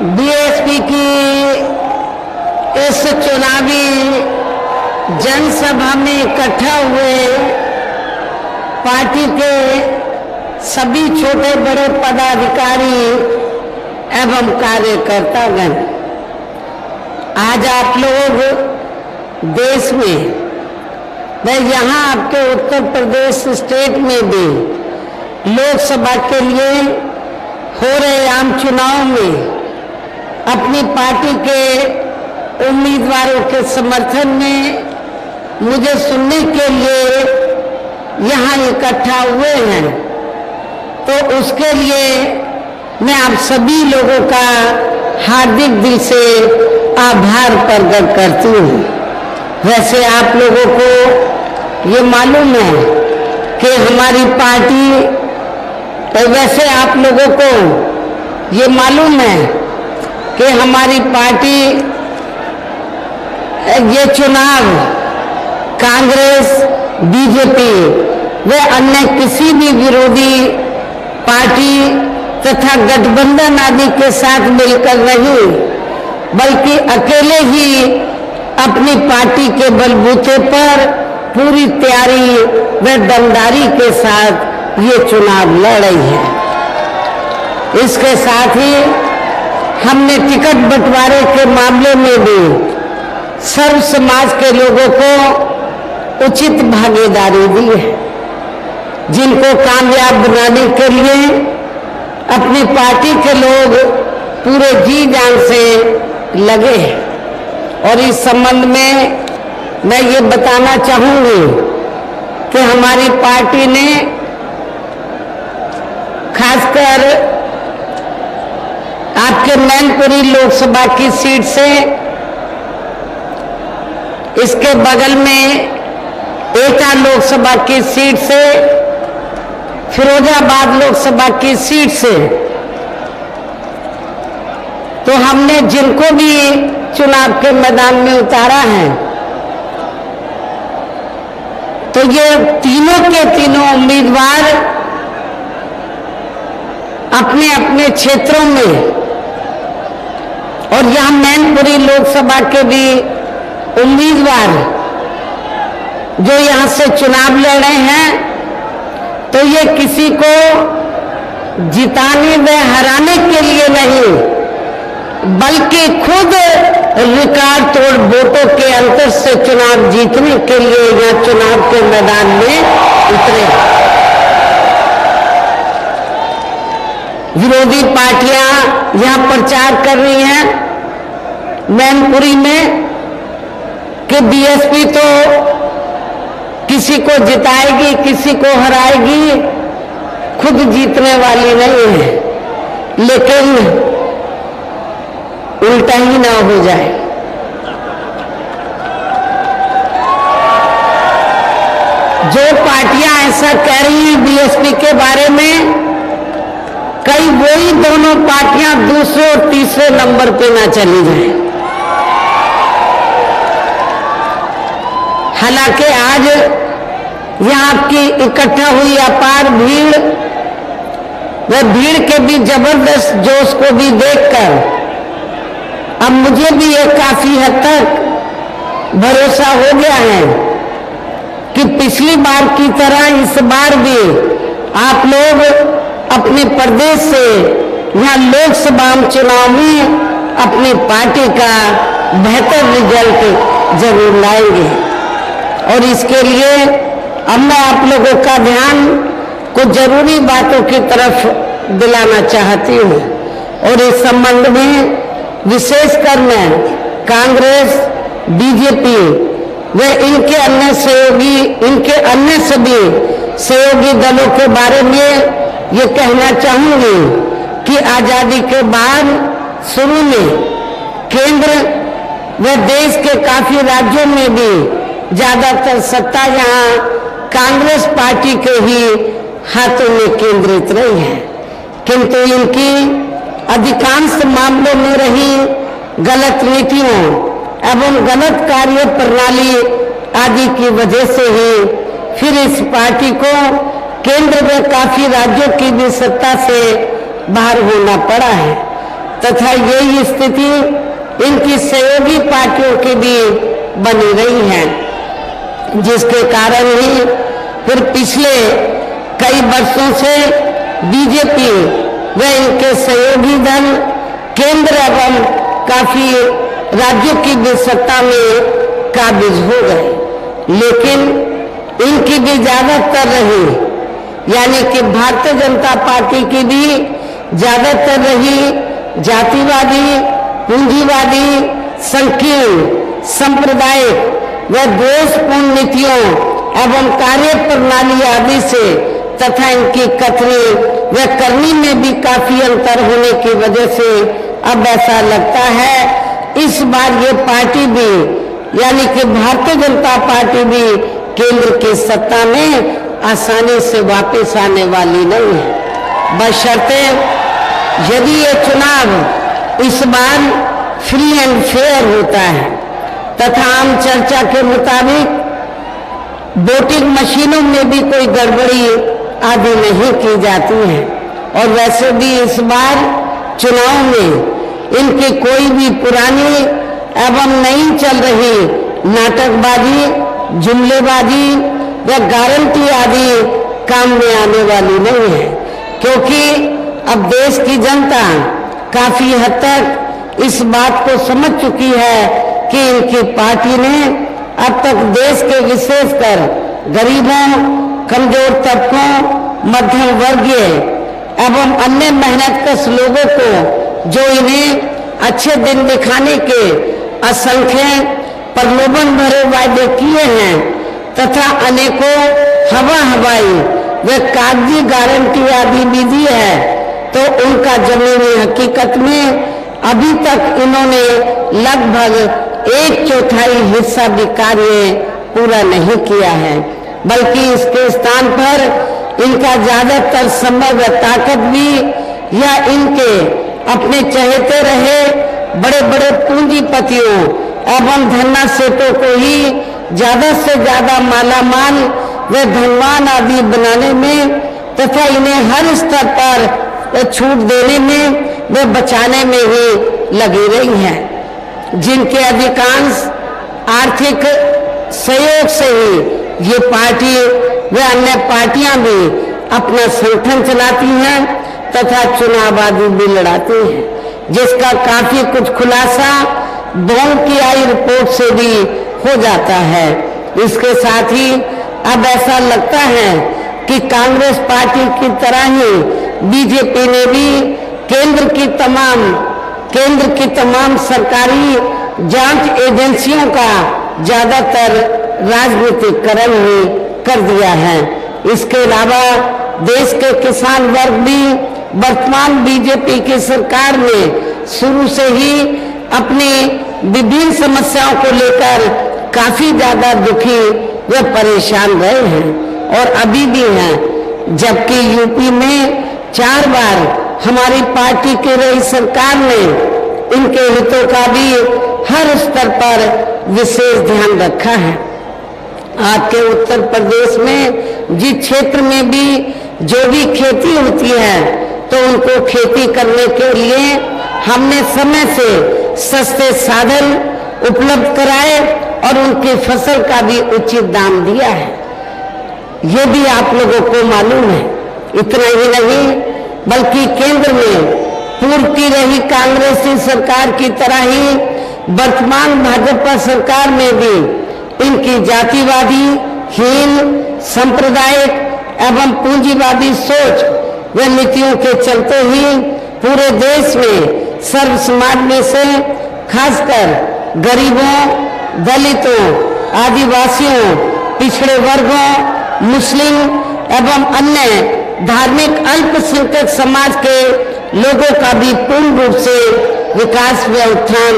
BSP की इस चुनावी जनसभा में इकट्ठा हुए पार्टी के सभी छोटे बड़े पदाधिकारी एवं कार्यकर्तागण, आज आप लोग देश में व यहाँ आपके उत्तर प्रदेश स्टेट में भी लोकसभा के लिए हो रहे आम चुनाव में अपनी पार्टी के उम्मीदवारों के समर्थन में मुझे सुनने के लिए यहाँ इकट्ठा हुए हैं, तो उसके लिए मैं आप सभी लोगों का हार्दिक दिल से आभार प्रकट करती हूँ। वैसे आप लोगों को ये मालूम है कि हमारी पार्टी, तो वैसे आप लोगों को ये मालूम है कि हमारी पार्टी ये चुनाव कांग्रेस, बीजेपी व अन्य किसी भी विरोधी पार्टी तथा गठबंधन आदि के साथ मिलकर नहीं, बल्कि अकेले ही अपनी पार्टी के बलबूते पर पूरी तैयारी व दमदारी के साथ ये चुनाव लड़ रही है। इसके साथ ही हमने टिकट बंटवारे के मामले में भी सर्व समाज के लोगों को उचित भागीदारी दी है, जिनको कामयाब बनाने के लिए अपनी पार्टी के लोग पूरे जी जान से लगे हैं। और इस संबंध में मैं ये बताना चाहूंगी कि हमारी पार्टी ने खासकर आपके मैनपुरी लोकसभा की सीट से, इसके बगल में एटा लोकसभा की सीट से, फिरोजाबाद लोकसभा की सीट से, तो हमने जिनको भी चुनाव के मैदान में उतारा है, तो ये तीनों के तीनों उम्मीदवार अपने अपने क्षेत्रों में, और यहाँ मैनपुरी लोकसभा के भी उम्मीदवार जो यहाँ से चुनाव लड़ रहे हैं, तो ये किसी को जिताने व हराने के लिए नहीं, बल्कि खुद रिकॉर्ड तोड़ वोटों के अंतर से चुनाव जीतने के लिए यहाँ चुनाव के मैदान में उतरे। विरोधी पार्टियां यहाँ प्रचार कर रही हैं मैनपुरी में कि बीएसपी तो किसी को जिताएगी, किसी को हराएगी, खुद जीतने वाली नहीं है। लेकिन उल्टा ही ना हो जाए। जो पार्टियां ऐसा कह रही हैं बीएसपी के बारे में, कई वही दोनों पार्टियां दूसरे और तीसरे नंबर पे ना चली जाएं। हालांकि आज यहाँ की इकट्ठा हुई अपार भीड़, वह भीड़ के भी जबरदस्त जोश को भी देखकर अब मुझे भी ये काफी हद तक भरोसा हो गया है कि पिछली बार की तरह इस बार भी आप लोग अपने प्रदेश से यहाँ लोकसभा चुनाव में अपनी पार्टी का बेहतर रिजल्ट जरूर लाएंगे। और इसके लिए अब मैं आप लोगों का ध्यान कुछ जरूरी बातों की तरफ दिलाना चाहती हूँ। और इस संबंध में विशेषकर मैं कांग्रेस, बीजेपी व इनके अन्य सहयोगी, इनके अन्य सभी सहयोगी दलों के बारे में ये कहना चाहूंगी कि आजादी के बाद शुरू में केंद्र व देश के काफी राज्यों में भी ज्यादातर सत्ता यहाँ कांग्रेस पार्टी के ही हाथों में केंद्रित रही है, किंतु इनकी अधिकांश मामलों में रही गलत नीतियों एवं गलत कार्य प्रणाली आदि की वजह से ही फिर इस पार्टी को केंद्र में काफी राज्यों की भी सत्ता से बाहर होना पड़ा है। तथा यही स्थिति इनकी सहयोगी पार्टियों की भी बनी रही है, जिसके कारण ही फिर पिछले कई वर्षों से बीजेपी व इनके सहयोगी दल केंद्र एवं काफी राज्यों की भी सत्ता में काबिज हो गए, लेकिन इनकी भी ज्यादातर रही, यानी कि भारतीय जनता पार्टी की भी ज्यादातर रही जातिवादी, पूंजीवादी, संकीर्ण, सांप्रदायिक व द्वेषपूर्ण नीतियों एवं कार्य प्रणाली आदि से तथा इनकी कथनी व करनी में भी काफी अंतर होने की वजह से अब ऐसा लगता है इस बार ये पार्टी भी, यानी कि भारतीय जनता पार्टी भी केंद्र की सत्ता में आसानी से वापस आने वाली नहीं है, बशर्ते यदि ये चुनाव इस बार फ्री एंड फेयर होता है तथा आम चर्चा के मुताबिक वोटिंग मशीनों में भी कोई गड़बड़ी आदि नहीं की जाती है। और वैसे भी इस बार चुनाव में इनकी कोई भी पुरानी एवं नई चल रही नाटकबाजी, जुमलेबाजी व गारंटी आदि काम में आने वाली नहीं है, क्योंकि अब देश की जनता काफी हद तक इस बात को समझ चुकी है कि इनकी पार्टी ने अब तक देश के विशेषकर गरीबों, कमजोर तबकों, मध्यम वर्गीय एवं अन्य मेहनतकश लोगों को जो इन्हें अच्छे दिन दिखाने के असंख्य प्रलोभन भरे वायदे किए हैं तथा अनेकों हवाई व कागजी गारंटी आदि भी दी है, तो उनका जमीनी हकीकत में अभी तक इन्होंने लगभग 1/4 हिस्सा भी कार्य पूरा नहीं किया है, बल्कि इसके स्थान पर इनका ज्यादातर समय व ताकत भी या इनके अपने चहेते रहे बड़े बड़े पूंजीपतियों एवं धन्ना सेठों को ही ज्यादा से ज्यादा मालामाल व धनवान आदि बनाने में तथा इन्हें हर स्तर पर छूट देने में व बचाने में ही लगी रही है, जिनके अधिकांश आर्थिक सहयोग से ही ये पार्टी व अन्य पार्टियां भी अपना संगठन चलाती हैं तथा चुनाव आदि भी लड़ाती हैं, जिसका काफी कुछ खुलासा दोनों की आई रिपोर्ट से भी हो जाता है। इसके साथ ही अब ऐसा लगता है कि कांग्रेस पार्टी की तरह ही बीजेपी ने भी केंद्र की तमाम सरकारी जांच एजेंसियों का ज्यादातर राजनीतिकरण ही कर दिया है। इसके अलावा देश के किसान वर्ग भी वर्तमान बीजेपी की सरकार में शुरू से ही अपनी विभिन्न समस्याओं को लेकर काफी ज्यादा दुखी व परेशान रहे हैं और अभी भी हैं, जबकि यूपी में 4 बार हमारी पार्टी की रही सरकार ने इनके हितों का भी हर स्तर पर विशेष ध्यान रखा है। आपके उत्तर प्रदेश में जिस क्षेत्र में भी जो भी खेती होती है तो उनको खेती करने के लिए हमने समय से सस्ते साधन उपलब्ध कराए और उनकी फसल का भी उचित दाम दिया है, ये भी आप लोगों को मालूम है। इतना ही नहीं बल्कि केंद्र में पूर्व की रही कांग्रेसी सरकार की तरह ही वर्तमान भाजपा सरकार में भी इनकी जातिवादी, हीन, सांप्रदायिक एवं पूंजीवादी सोच व नीतियों के चलते ही पूरे देश में सर्व समाज में से खासकर गरीबों, दलितों, आदिवासियों, पिछड़े वर्गों, मुस्लिम एवं अन्य धार्मिक अल्पसंख्यक समाज के लोगों का भी पूर्ण रूप से विकास व उत्थान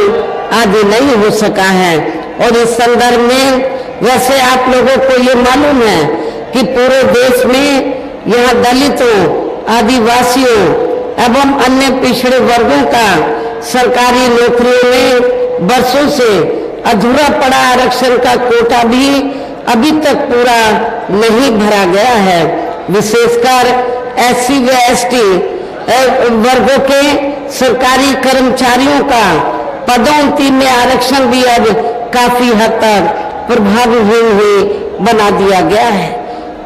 आदि नहीं हो सका है। और इस संदर्भ में वैसे आप लोगों को ये मालूम है कि पूरे देश में यहाँ दलितों, आदिवासियों एवं अन्य पिछड़े वर्गों का सरकारी नौकरियों में वर्षों से अधूरा पड़ा आरक्षण का कोटा भी अभी तक पूरा नहीं भरा गया है। विशेषकर SC व ST वर्गों के सरकारी कर्मचारियों का पदोन्नति में आरक्षण भी अब काफी हद तक प्रभावी हुई बना दिया गया है।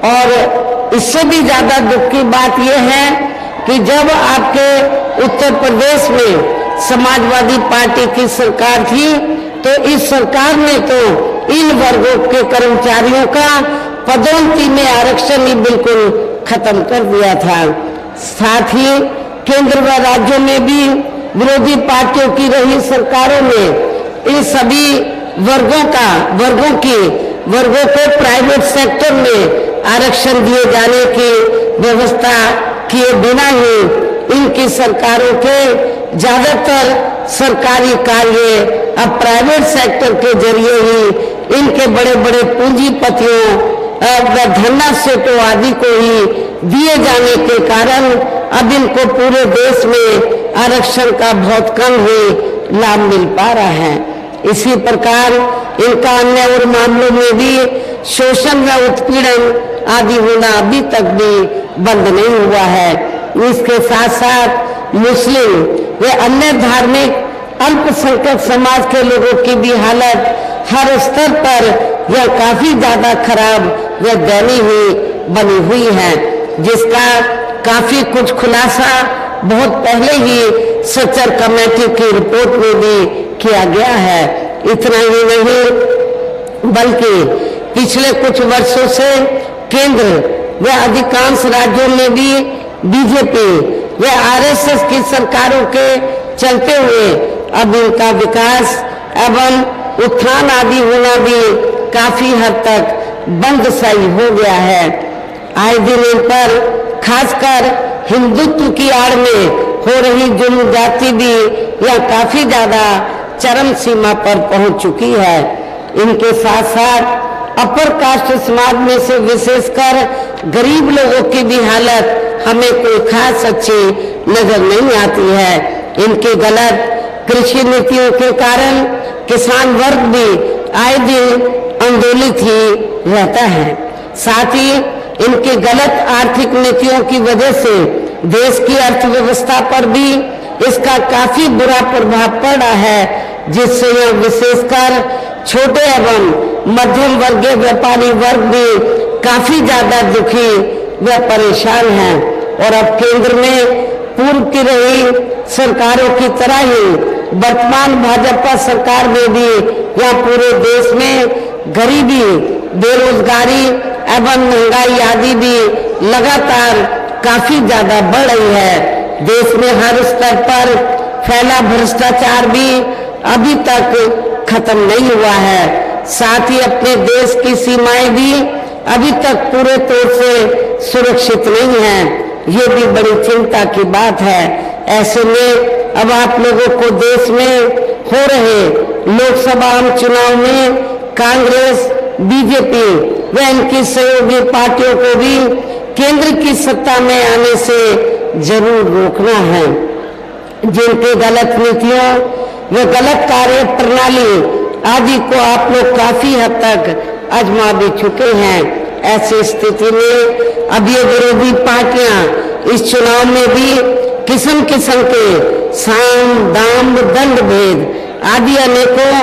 और इससे भी ज्यादा दुख की बात यह है कि जब आपके उत्तर प्रदेश में समाजवादी पार्टी की सरकार थी तो इस सरकार ने तो इन वर्गों के कर्मचारियों का पदोन्नति में आरक्षण ही बिल्कुल खत्म कर दिया था। साथ ही केंद्र व राज्यों में भी विरोधी पार्टियों की रही सरकारों ने इन सभी वर्गों को प्राइवेट सेक्टर में आरक्षण दिए जाने की व्यवस्था किए बिना ही इनकी सरकारों के ज्यादातर सरकारी कार्य अब प्राइवेट सेक्टर के जरिए ही इनके बड़े बड़े पूंजीपतियों व धन्ना सेठों आदि को ही दिए जाने के कारण अब इनको पूरे देश में आरक्षण का बहुत कम ही लाभ मिल पा रहा है। इसी प्रकार इनका अन्य और मामलों में भी शोषण व उत्पीड़न आदि होना अभी तक भी बंद नहीं हुआ है। इसके साथ साथ मुस्लिम व अन्य धार्मिक अल्पसंख्यक समाज के लोगों की भी हालत हर स्तर पर यह काफी ज्यादा खराब व दयनीय हुई बनी हुई है, जिसका काफी कुछ खुलासा बहुत पहले ही सच्चर कमेटी की रिपोर्ट में भी किया गया है। इतना ही नहीं बल्कि पिछले कुछ वर्षों से केंद्र व अधिकांश राज्यों में भी बीजेपी व आरएसएस की सरकारों के चलते हुए अब इनका विकास एवं उत्थान आदि होना भी काफी हद तक बंद सही हो गया है। आए दिन इन पर खासकर हिंदुत्व की आड़ में हो रही जुल्म जाति भी यह काफी ज्यादा चरम सीमा पर पहुंच चुकी है। इनके साथ साथ अपर कास्ट समाज में से विशेषकर गरीब लोगों की भी हालत हमें कोई खास अच्छी नजर नहीं आती है। इनकी गलत कृषि नीतियों के कारण किसान वर्ग भी आए दिन आंदोलित ही रहता है। साथ ही इनकी गलत आर्थिक नीतियों की वजह से देश की अर्थव्यवस्था पर भी इसका काफी बुरा प्रभाव पड़ा है, जिससे यह विशेषकर छोटे एवं मध्यम वर्गीय व्यापारी वर्ग भी काफी ज्यादा दुखी व परेशान हैं। और अब केंद्र में पूर्व की रही सरकारों की तरह ही वर्तमान भाजपा सरकार में भी यह पूरे देश में गरीबी, बेरोजगारी एवं महंगाई आदि भी लगातार काफी ज्यादा बढ़ रही है। देश में हर स्तर पर फैला भ्रष्टाचार भी अभी तक खत्म नहीं हुआ है। साथ ही अपने देश की सीमाएं भी अभी तक पूरे तौर से सुरक्षित नहीं है। ये भी बड़ी चिंता की बात है। ऐसे में अब आप लोगों को देश में हो रहे लोकसभा आम चुनाव में कांग्रेस, बीजेपी व इनकी सहयोगी पार्टियों को भी केंद्र की सत्ता में आने से जरूर रोकना है। जिनकी गलत नीतियों व गलत कार्य प्रणाली आदि को आप लोग काफी हद तक आजमा भी चुके हैं। ऐसी स्थिति में अब ये विरोधी पार्टियां इस चुनाव में भी किस्म किस्म के साम, दाम, दंड भेद आदि अनेकों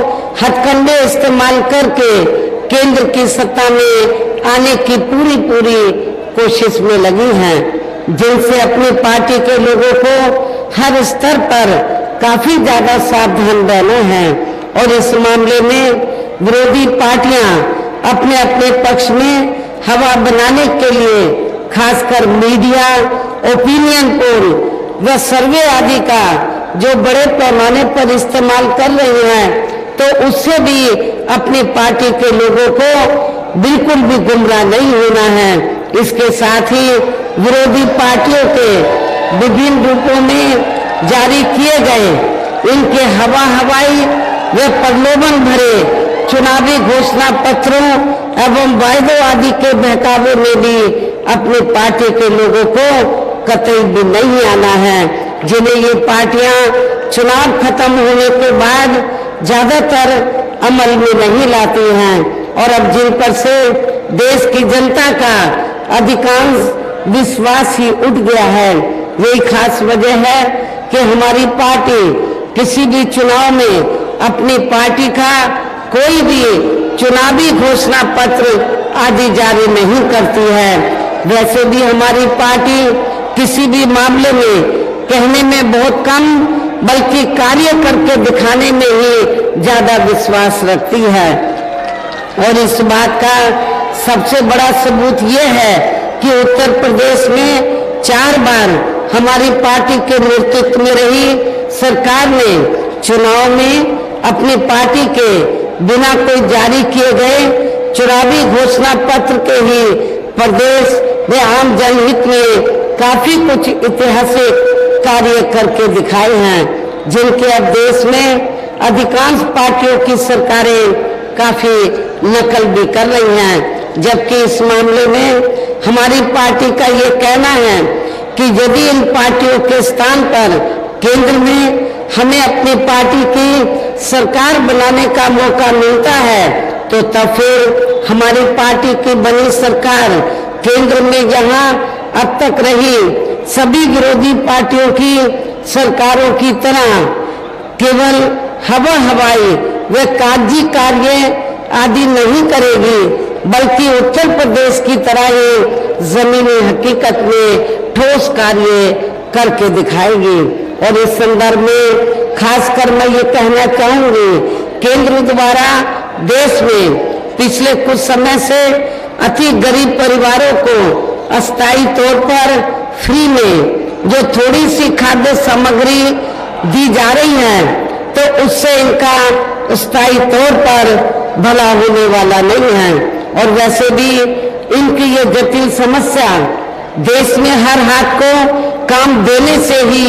हथकंडे इस्तेमाल करके केंद्र की सत्ता में आने की पूरी कोशिश में लगी हैं, जिनसे अपनी पार्टी के लोगों को हर स्तर पर काफी ज्यादा सावधान रहना है। और इस मामले में विरोधी पार्टियां अपने अपने पक्ष में हवा बनाने के लिए खासकर मीडिया, ओपिनियन पोल व सर्वे आदि का जो बड़े पैमाने पर इस्तेमाल कर रहे हैं, तो उससे भी अपनी पार्टी के लोगों को बिल्कुल भी गुमराह नहीं होना है। इसके साथ ही विरोधी पार्टियों के विभिन्न रूपों में जारी किए गए इनके हवाई व प्रलोभन भरे चुनावी घोषणा पत्रों एवं वायदों आदि के बहकावे में भी अपनी पार्टी के लोगों को कतई भी नहीं आना है, जिन्हें ये पार्टियां चुनाव खत्म होने के बाद ज्यादातर अमल में नहीं लाती हैं। और अब जिन पर से देश की जनता का अधिकांश विश्वास ही उठ गया है, यही खास वजह है कि हमारी पार्टी किसी भी चुनाव में अपनी पार्टी का कोई भी चुनावी घोषणा पत्र आदि जारी नहीं करती है। वैसे भी हमारी पार्टी किसी भी मामले में कहने में बहुत कम बल्कि कार्य करके दिखाने में ही ज्यादा विश्वास रखती है। और इस बात का सबसे बड़ा सबूत ये है कि उत्तर प्रदेश में 4 बार हमारी पार्टी के नेतृत्व में रही सरकार ने चुनाव में अपनी पार्टी के बिना कोई जारी किए गए चुनावी घोषणा पत्र के ही प्रदेश व आम जनहित में काफी कुछ ऐतिहासिक कार्य करके दिखाए हैं, जिनके अब देश में अधिकांश पार्टियों की सरकारें काफी नकल भी कर रही हैं। जबकि इस मामले में हमारी पार्टी का ये कहना है कि यदि इन पार्टियों के स्थान पर केंद्र में हमें अपनी पार्टी की सरकार बनाने का मौका मिलता है तो तब फिर हमारी पार्टी की बनी सरकार केंद्र में जहां अब तक रही सभी विरोधी पार्टियों की सरकारों की तरह केवल हवाई व कागजी कार्य आदि नहीं करेगी, बल्कि उत्तर प्रदेश की तरह ही जमीनी हकीकत में ठोस कार्य करके दिखाएगी। और इस संदर्भ में खासकर मैं ये कहना चाहूंगी, केंद्र द्वारा देश में पिछले कुछ समय से अति गरीब परिवारों को अस्थायी तौर पर फ्री में जो थोड़ी सी खाद्य सामग्री दी जा रही है तो उससे इनका स्थायी तौर पर भला होने वाला नहीं है। और वैसे भी इनकी ये जटिल समस्या देश में हर हाथ को काम देने से ही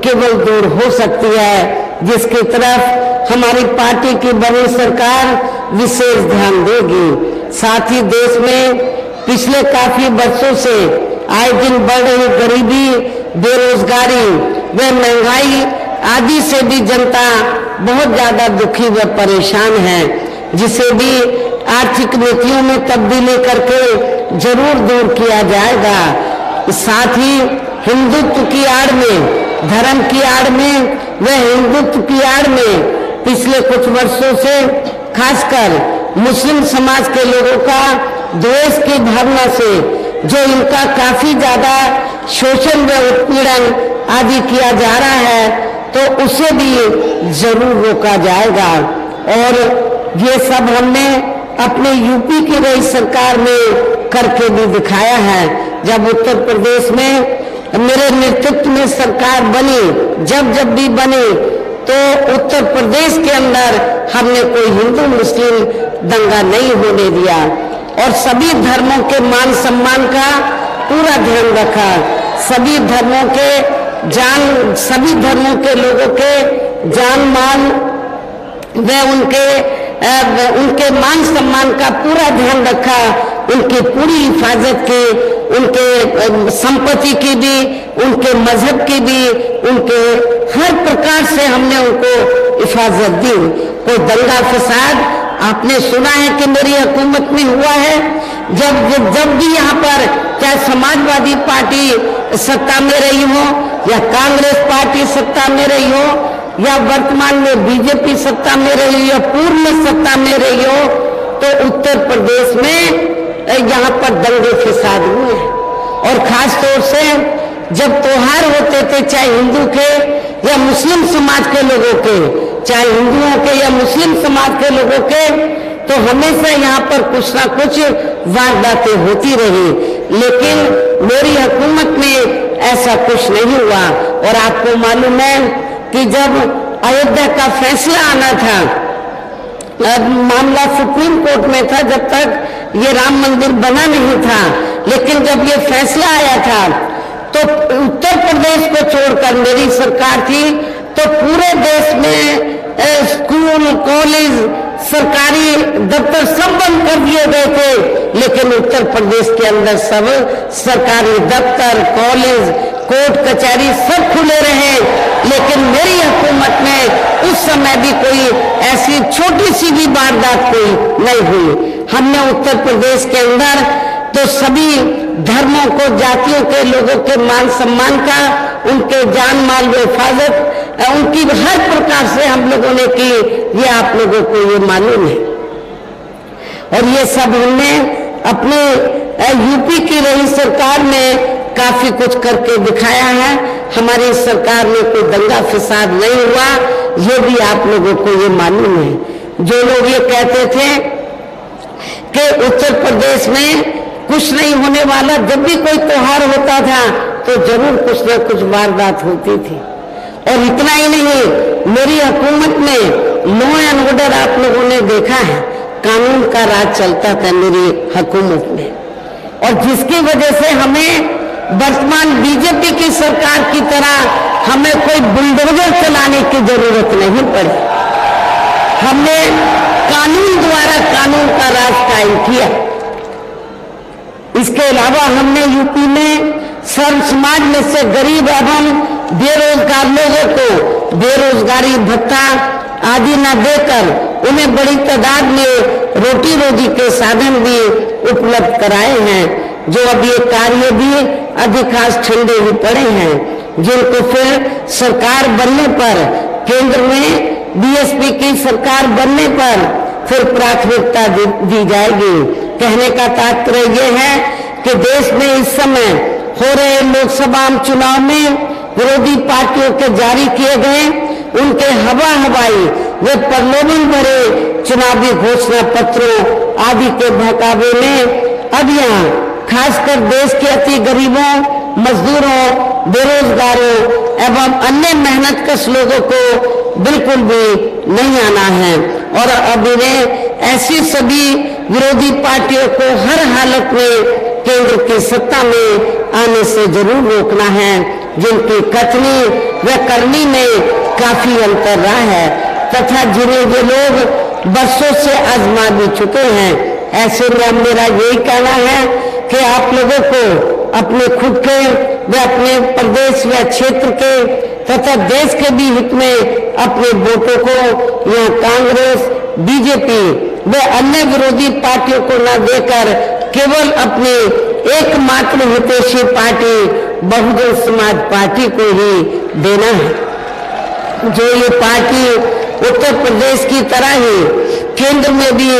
केवल दूर हो सकती है, जिसकी तरफ हमारी पार्टी की बनी सरकार विशेष ध्यान देगी। साथ ही देश में पिछले काफी वर्षों से आए दिन बढ़ रही गरीबी, बेरोजगारी व महंगाई आदि से भी जनता बहुत ज्यादा दुखी व परेशान है, जिसे भी आर्थिक नीतियों में तब्दीली करके जरूर दूर किया जाएगा। साथ ही हिंदुत्व की आड़ में, धर्म की आड़ में व हिंदुत्व की आड़ में पिछले कुछ वर्षों से खासकर मुस्लिम समाज के लोगों का द्वेष की भावना से जो इनका काफी ज्यादा शोषण व उत्पीड़न आदि किया जा रहा है तो उसे भी जरूर रोका जाएगा। और ये सब हमने अपने यूपी की रही सरकार में करके भी दिखाया है। जब उत्तर प्रदेश में मेरे नेतृत्व में सरकार बनी, जब भी बनी तो उत्तर प्रदेश के अंदर हमने कोई हिंदू मुस्लिम दंगा नहीं होने दिया और सभी धर्मों के मान सम्मान का पूरा ध्यान रखा। सभी धर्मों के लोगों के जान मान व उनके मान सम्मान का पूरा ध्यान रखा, उनकी पूरी हिफाजत की, उनके संपत्ति की भी, उनके मजहब की भी, उनके हर प्रकार से हमने उनको हिफाजत दी। कोई दंगा फसाद आपने सुना है कि मेरी हुकूमत में हुआ है? जब भी यहाँ पर चाहे समाजवादी पार्टी सत्ता में रही हो या कांग्रेस पार्टी सत्ता में रही हो या वर्तमान में बीजेपी सत्ता में रही हो या पूर्व में सत्ता में रही हो, तो उत्तर प्रदेश में यहाँ पर दंगे फसाद हुए हैं। और खास तौर से जब त्योहार होते थे, चाहे हिंदू के या मुस्लिम समाज के लोगों के, चाहे हिंदुओं के या मुस्लिम समाज के लोगों के, तो हमेशा यहाँ पर कुछ ना कुछ वारदातें होती रही। लेकिन मेरी हुकूमत में ऐसा कुछ नहीं हुआ। और आपको मालूम है कि जब अयोध्या का फैसला आना था, मामला सुप्रीम कोर्ट में था, जब तक ये राम मंदिर बना नहीं था, लेकिन जब ये फैसला आया था तो उत्तर प्रदेश को छोड़कर मेरी सरकार थी तो पूरे देश में स्कूल, कॉलेज, सरकारी दफ्तर सब बंद कर दिए गए थे। लेकिन उत्तर प्रदेश के अंदर सब सरकारी दफ्तर, कॉलेज, कोर्ट कचहरी सब खुले रहे। लेकिन मेरी हुकूमत में उस समय भी कोई ऐसी छोटी सी भी वारदात कोई नहीं हुई। हमने उत्तर प्रदेश के अंदर तो सभी धर्मों को, जातियों के लोगों के मान सम्मान का उनके जान माल में हिफाजत उनकी हर प्रकार से हम लोगों ने की, ये आप लोगों को ये मालूम है। और ये सब हमने अपने यूपी की रही सरकार में काफी कुछ करके दिखाया है। हमारी सरकार में कोई दंगा फसाद नहीं हुआ, ये भी आप लोगों को ये मालूम है। जो लोग ये कहते थे कि उत्तर प्रदेश में कुछ नहीं होने वाला, जब भी कोई त्योहार होता था तो जरूर कुछ न कुछ वारदात होती थी। और इतना ही नहीं, मेरी हुकूमत में लॉ एंड ऑर्डर आप लोगों ने देखा है, कानून का राज चलता था मेरी हुकूमत में। और जिसकी वजह से हमें वर्तमान बीजेपी की सरकार की तरह हमें कोई बुलडोजर चलाने की जरूरत नहीं पड़ी। हमने कानून द्वारा कानून का राज कायम किया। इसके अलावा हमने यूपी में सर्व समाज में से गरीब एवं बेरोजगार लोगों को बेरोजगारी भत्ता आदि न देकर उन्हें बड़ी तादाद में रोटी रोजी के साधन भी उपलब्ध कराए हैं। जो अब ये कार्य भी अधिकांश ठंडे ही पड़े हैं, जिनको फिर सरकार बनने पर, केंद्र में बीएसपी की सरकार बनने पर फिर प्राथमिकता दी जाएगी। कहने का तात्पर्य ये है कि देश में इस समय हो रहे लोकसभा चुनाव में विरोधी पार्टियों के जारी किए गए उनके हवाई व प्रलोभन भरे चुनावी घोषणा पत्रों आदि के बहकावे में अब यहाँ खासकर देश के अति गरीबों, मजदूरों, बेरोजगारों एवं अन्य मेहनतकश लोगों को बिल्कुल भी नहीं आना है। और अब इन्हें ऐसी सभी विरोधी पार्टियों को हर हालत में केंद्र की सत्ता में आने से जरूर रोकना है, जिनकी कथनी व करनी में काफी अंतर रहा है तथा जिन्हें ये लोग बरसों से आजमा भी चुके हैं। ऐसे में मेरा यही कहना है कि आप लोगों को अपने खुद के व अपने प्रदेश व क्षेत्र के तथा देश के भी हित में अपने वोटों को यहाँ कांग्रेस, बीजेपी व अन्य विरोधी पार्टियों को न देकर केवल अपने एकमात्र हितैषी पार्टी बहुजन समाज पार्टी को ही देना है। जो ये पार्टी उत्तर प्रदेश की तरह ही केंद्र में भी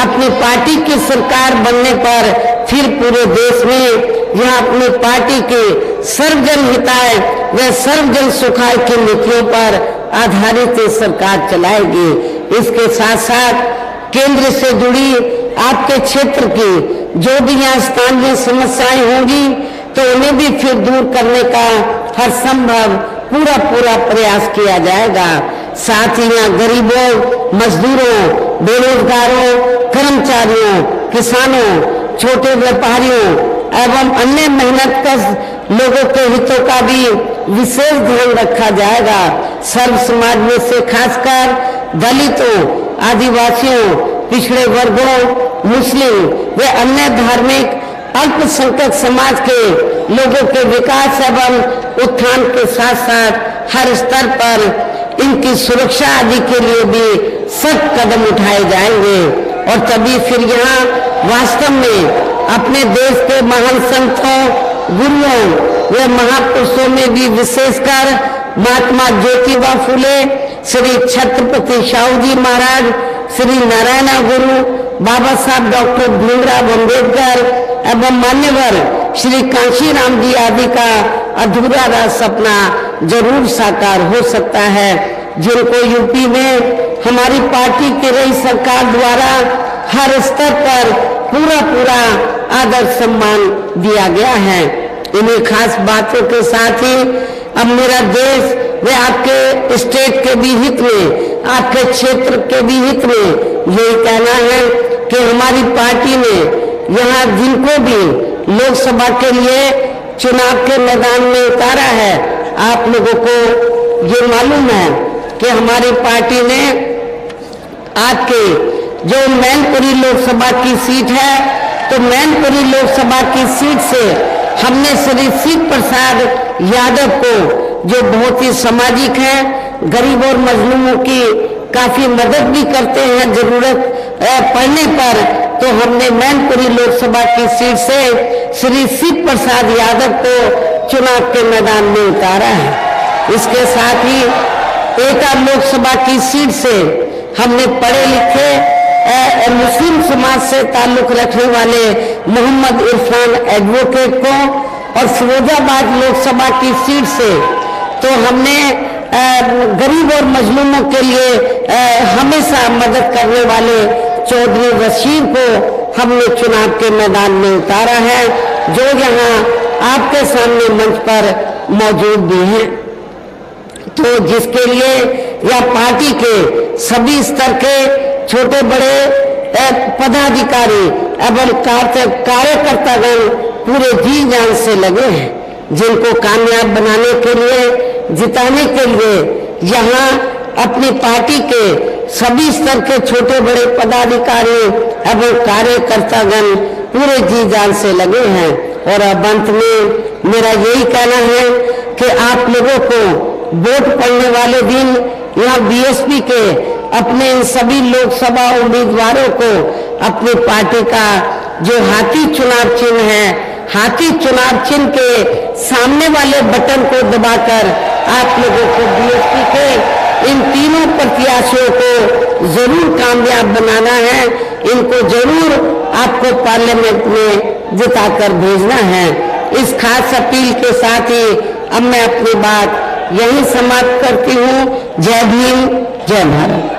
अपनी पार्टी की सरकार बनने पर फिर पूरे देश में यह अपनी पार्टी के सर्वजन हिताय व सर्वजन सुखाय की नीतियों पर आधारित सरकार चलाएगी। इसके साथ साथ केंद्र से जुड़ी आपके क्षेत्र की जो भी यहाँ स्थानीय समस्याएं होंगी तो उन्हें भी फिर दूर करने का हर संभव पूरा प्रयास किया जाएगा। साथ ही यहाँ गरीबों, मजदूरों, बेरोजगारों, कर्मचारियों, किसानों, छोटे व्यापारियों एवं अन्य मेहनतकश लोगों के हितों का भी विशेष ध्यान रखा जाएगा। सर्व समाज में से खासकर दलितों, आदिवासियों, पिछड़े वर्गों, मुस्लिम व अन्य धार्मिक अल्पसंख्यक समाज के लोगों के विकास एवं उत्थान के साथ साथ हर स्तर पर इनकी सुरक्षा आदि के लिए भी सख्त कदम उठाए जाएंगे। और तभी फिर यहाँ वास्तव में अपने देश के महान संतों, गुरुओं व महापुरुषों में भी विशेषकर महात्मा ज्योतिबा फुले, श्री छत्रपति शाहू जी महाराज, श्री नारायण गुरु, बाबा साहब डॉक्टर भीमराव अम्बेडकर एवं मान्यवर श्री कांशीराम जी आदि का अधूरा रहा सपना जरूर साकार हो सकता है, जिनको यूपी में हमारी पार्टी की रही सरकार द्वारा हर स्तर पर पूरा आदर सम्मान दिया गया है। इन्हीं खास बातों के साथ ही अब मेरा देश व आपके स्टेट के भी हित में, आपके क्षेत्र के भी हित में यही कहना है कि हमारी पार्टी ने यहाँ जिनको भी लोकसभा के लिए चुनाव के मैदान में उतारा है, आप लोगों को ये मालूम है कि हमारी पार्टी ने आपके जो मैनपुरी लोकसभा की सीट है, तो मैनपुरी लोकसभा की सीट से हमने श्री शिव प्रसाद यादव को, जो बहुत ही सामाजिक है, गरीब और मजलूमों की काफी मदद भी करते हैं जरूरत पड़ने पर, तो हमने मैनपुरी लोकसभा की सीट से श्री शिव प्रसाद यादव को चुनाव के मैदान में उतारा है। इसके साथ ही एटा लोकसभा की सीट से हमने पढ़े लिखे मुस्लिम समाज से ताल्लुक रखने वाले मोहम्मद इरफान एडवोकेट को, और फिरोजाबाद लोकसभा की सीट से तो हमने गरीब और मजलूमों के लिए हमेशा मदद करने वाले चौधरी रशीद को हमने चुनाव के मैदान में उतारा है, जो यहाँ आपके सामने मंच पर मौजूद भी हैं। तो जिसके लिए या पार्टी के सभी स्तर के छोटे बड़े पदाधिकारी एवं कार्यकर्तागण पूरे जी जान से लगे हैं, जिनको कामयाब बनाने के लिए, जिताने के लिए यहाँ अपनी पार्टी के सभी स्तर के छोटे बड़े पदाधिकारी एवं कार्यकर्तागण पूरे जी जान से लगे हैं। और अब अंत में मेरा यही कहना है कि आप लोगों को वोट पड़ने वाले दिन यहाँ बीएसपी के अपने इन सभी लोकसभा उम्मीदवारों को अपनी पार्टी का जो हाथी चुनाव चिन्ह है, हाथी चुनाव चिन्ह के सामने वाले बटन को दबाकर आप लोगों को बीएसपी के इन तीनों प्रत्याशियों को जरूर कामयाब बनाना है। इनको जरूर आपको पार्लियामेंट में जिताकर भेजना है। इस खास अपील के साथ ही अब मैं अपनी बात यही समाप्त करती हूँ। जय भीम, जय भारत।